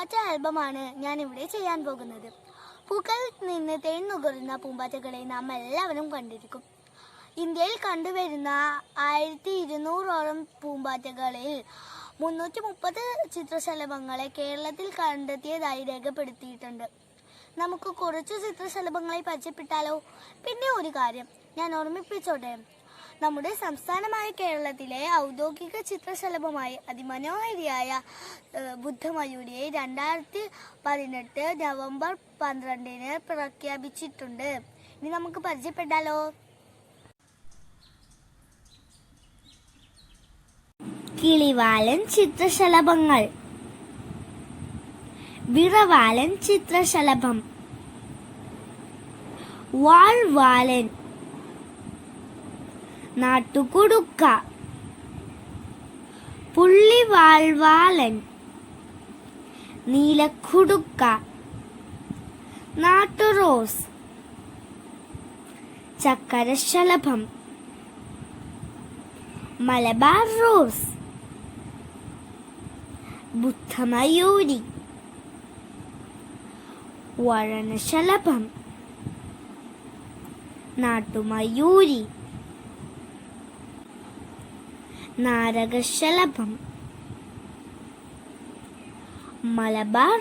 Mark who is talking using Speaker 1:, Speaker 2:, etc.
Speaker 1: പൂമ്പാറ്റ ആൽബമാണ് ഞാൻ ഇവിടെ ചെയ്യാൻ പോകുന്നത്. പൂക്കളിൽ നിന്ന് തേൻ നുകരുന്ന പൂമ്പാറ്റകളെ നാം എല്ലാവരും കണ്ടിരിക്കും. ഇന്ത്യയിൽ കണ്ടുവരുന്ന 1200ഓളം പൂമ്പാറ്റകളിൽ 330 ചിത്രശലഭങ്ങളെ കേരളത്തിൽ കണ്ടെത്തിയതായി രേഖപ്പെടുത്തിയിട്ടുണ്ട്. നമുക്ക് കുറച്ച് ചിത്രശലഭങ്ങളെ പരിചയപ്പെട്ടാലോ? പിന്നെ ഒരു കാര്യം ഞാൻ ഓർമ്മിപ്പിച്ചോട്ടെ, നമ്മുടെ സംസ്ഥാനമായ കേരളത്തിലെ ഔദ്യോഗിക ചിത്രശലഭമായി അതിമനോഹരിയായ ബുദ്ധമയൂരിയെ 2018 നവംബർ 12 പ്രഖ്യാപിച്ചിട്ടുണ്ട്. ഇനി നമുക്ക് പരിചയപ്പെട്ടാലോ? കിളിവാലൻ ചിത്രശലഭങ്ങൾ. വിറവാലൻ ചിത്രശലഭം, വാൾവാലൻ, നാട്ടുകുടുക്ക, പുള്ളിവാൾവാലൻ, നീലക്കുടുക്ക, നാട്ടുറോസ്, ചക്കരശലഭം, മലബാർ റോസ്, ബുദ്ധമയൂരി, വഴനശലഭം, നാട്ടുമയൂരി, നാരകശലഭം, മലബാർ